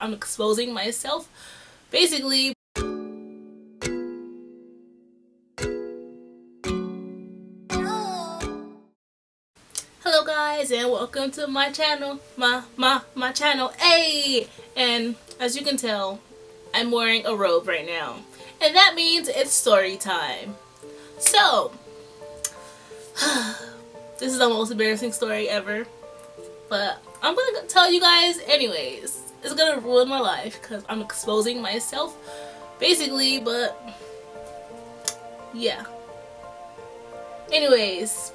I'm exposing myself, basically. Hello guys, and welcome to my channel, my channel. Hey, and as you can tell, I'm wearing a robe right now, and that means it's story time. So this is the most embarrassing story ever, but I'm gonna tell you guys anyways. It's gonna ruin my life because I'm exposing myself, basically. But yeah, anyways,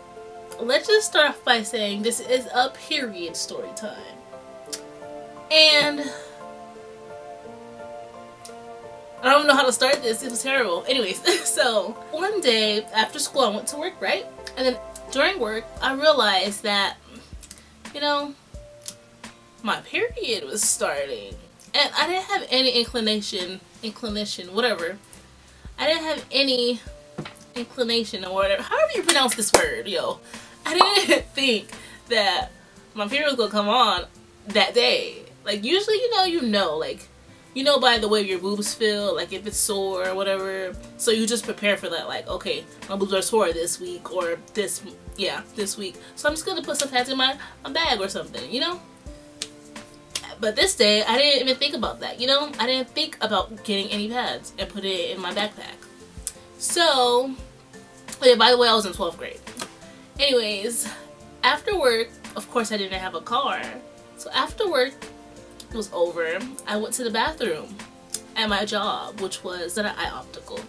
let's just start off by saying this is a period story time. And I don't know how to start this. It was terrible. Anyways, so one day after school I went to work, right? And then during work I realized that, you know, my period was starting. And I didn't have any inclination, whatever. I didn't have any inclination or whatever, however you pronounce this word, yo. I didn't think that my period was gonna come on that day. Like usually, you know by the way your boobs feel, like if it's sore or whatever. So you just prepare for that, like, okay, my boobs are sore this week or this week. So I'm just gonna put some pads in my bag or something, you know? But this day, I didn't even think about that, you know? I didn't think about getting any pads and put it in my backpack. So, yeah, by the way, I was in 12th grade. Anyways, after work, of course I didn't have a car. So after work was over, I went to the bathroom at my job, which was at an eye optical.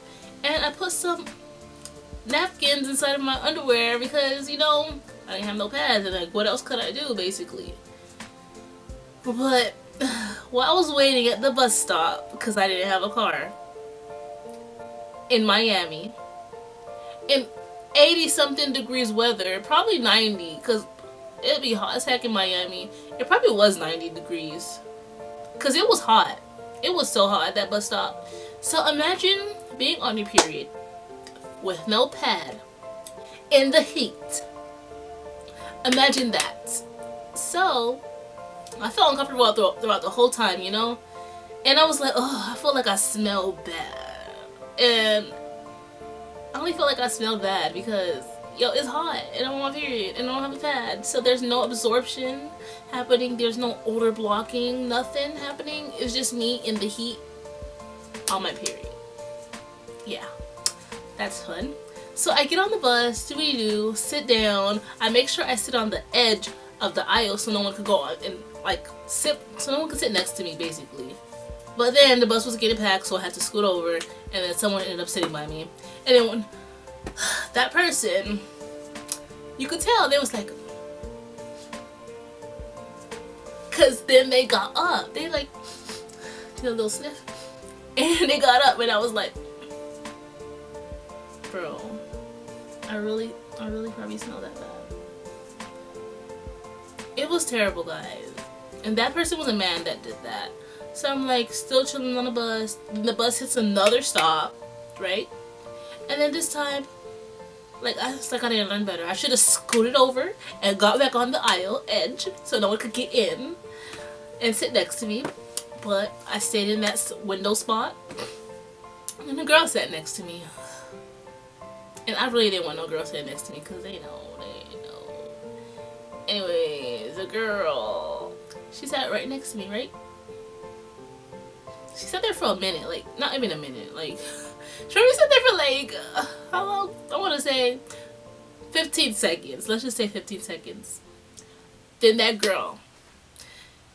And I put some napkins inside of my underwear because, you know, I didn't have no pads and like what else could I do, basically. But while I was waiting at the bus stop, because I didn't have a car, in Miami, in 80-something degrees weather, probably 90, because it'd be hot as heck in Miami. It probably was 90 degrees, because it was hot. It was so hot at that bus stop. So imagine being on your period with no pad in the heat. Imagine that. So I felt uncomfortable throughout the whole time, you know? And I was like, oh, I feel like I smell bad. And I only feel like I smell bad because, yo, it's hot and I'm on my period and I don't have a pad. So there's no absorption happening. There's no odor blocking. Nothing happening. It's just me in the heat on my period. Yeah, that's fun. So I get on the bus, do-we-do, sit down. I make sure I sit on the edge of the aisle so no one could go on and like sit, so no one could sit next to me, basically. But then the bus was getting packed, so I had to scoot over, and then someone ended up sitting by me. And then when that person, you could tell they was like, cause then they got up, they like did a little sniff, and they got up, and I was like, bro, I really probably smell that bad. It was terrible, guys. And that person was a man that did that. So I'm like still chilling on the bus. Then the bus hits another stop, right? And then this time, like I didn't learn better. I should have scooted over and got back on the aisle edge so no one could get in and sit next to me. But I stayed in that window spot, and the girl sat next to me. And I really didn't want no girl sitting next to me because they know. Anyways, the girl, she sat right next to me, right? She sat there for a minute, like, not even a minute, like, she probably sat there for like, how long? I want to say 15 seconds. Let's just say 15 seconds. Then that girl,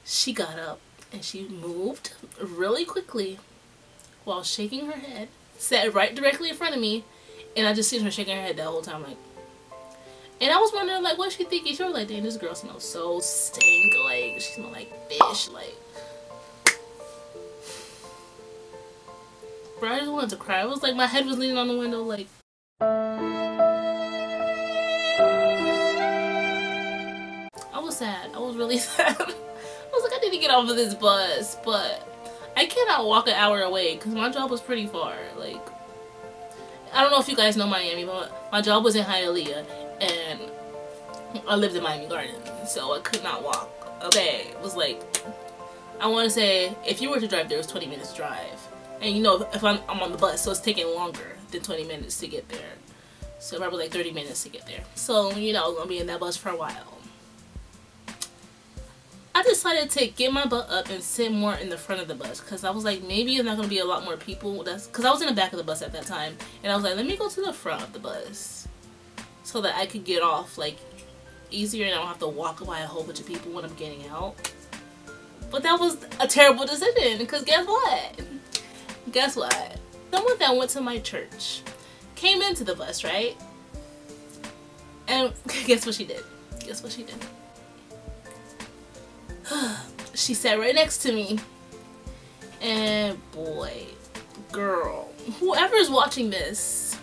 she got up and she moved really quickly while shaking her head, sat right directly in front of me, and I just seen her shaking her head the whole time, like. And I was wondering, like, what she thinking? She was like, dang, this girl smells so stink. Like, she smelled like fish. Like, bro, I just wanted to cry. I was like, my head was leaning on the window, like. I was sad. I was really sad. I was like, I need to get off of this bus. But I cannot walk an hour away because my job was pretty far. Like, I don't know if you guys know Miami, but my job was in Hialeah. And I lived in Miami Gardens, so I could not walk. Okay, it was like I want to say if you were to drive there, it was 20 minutes drive. And you know, if I'm on the bus, so it's taking longer than 20 minutes to get there. So probably like 30 minutes to get there. So, you know, I'm gonna be in that bus for a while. I decided to get my butt up and sit more in the front of the bus because I was like, maybe there's not going to be a lot more people. That's because I was in the back of the bus at that time, and I was like, let me go to the front of the bus so that I could get off like easier and I don't have to walk by a whole bunch of people when I'm getting out. But that was a terrible decision because guess what? Guess what? Someone that went to my church came into the bus, right? And guess what she did? Guess what she did? She sat right next to me, and boy, girl, whoever's watching this,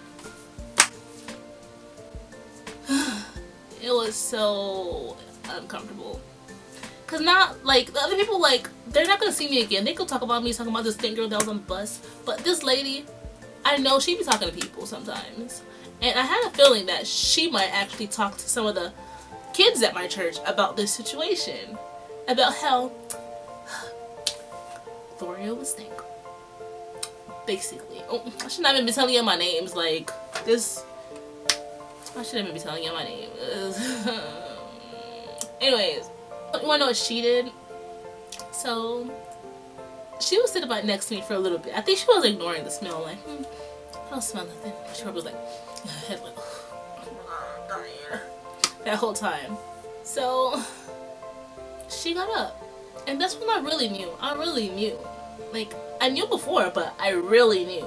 it was so uncomfortable. Cause not like the other people, like they're not gonna see me again. They could talk about me talking about this thin girl that was on the bus, but this lady, I know she be talking to people sometimes, and I had a feeling that she might actually talk to some of the kids at my church about this situation. About how Gloria was stink. Basically. Oh, I should not even be telling you my names. Like, this. I shouldn't even be telling you my name. Anyways, you wanna know what she did? So, she was sitting right next to me for a little bit. I think she was ignoring the smell. Like, I don't smell nothing. She probably was like, that whole time. So, she got up, and that's when I really knew, like I knew before, but I really knew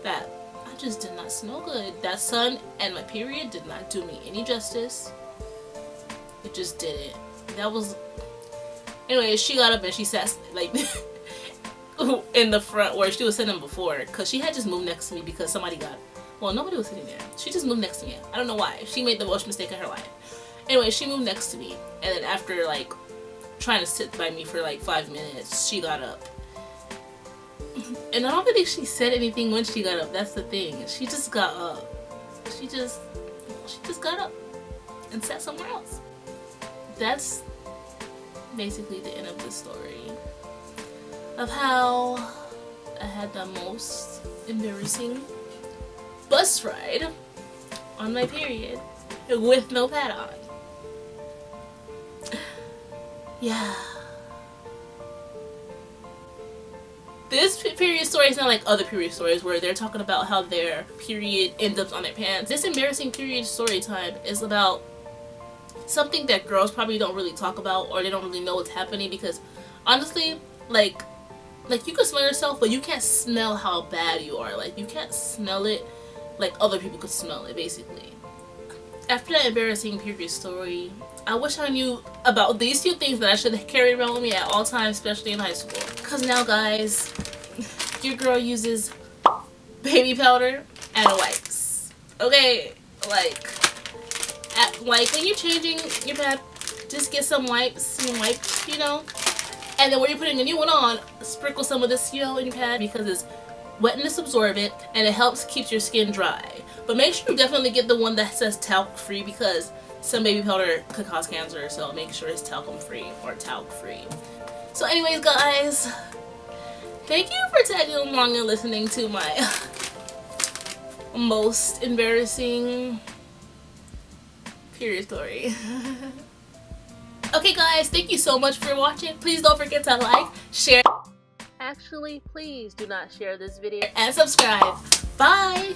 that I just did not smell good. That sun and my period did not do me any justice. It just didn't. That was, anyway, she got up and she sat like in the front where she was sitting before, because she had just moved next to me because somebody got, well, nobody was sitting there. She just moved next to me. I don't know why. She made the worst mistake of her life. Anyway, she moved next to me, and then after like trying to sit by me for like 5 minutes, she got up. And I don't think she said anything when she got up. That's the thing. She just got up. She just got up and sat somewhere else. That's basically the end of the story of how I had the most embarrassing bus ride on my period with no pad on. Yeah. This period story is not like other period stories where they're talking about how their period ends up on their pants. This embarrassing period story time is about something that girls probably don't really talk about, or they don't really know what's happening, because honestly, like you can smell yourself, but you can't smell how bad you are. Like, you can't smell it like other people could smell it, basically. After that embarrassing period story, I wish I knew about these few things that I should carry around with me at all times, especially in high school. Because now, guys, your girl uses baby powder and wipes. Okay? Like when you're changing your pad, just get some wipes, you know? And then when you're putting a new one on, sprinkle some of this, you know, in your pad, because it's wetness absorbent and it helps keep your skin dry. But make sure you definitely get the one that says talc free, because some baby powder could cause cancer, so make sure it's talcum free or talc free. So anyways, guys, thank you for tagging along and listening to my most embarrassing period story. Okay guys, thank you so much for watching. Please don't forget to like, share. Actually, please do not share this video, and subscribe. Bye!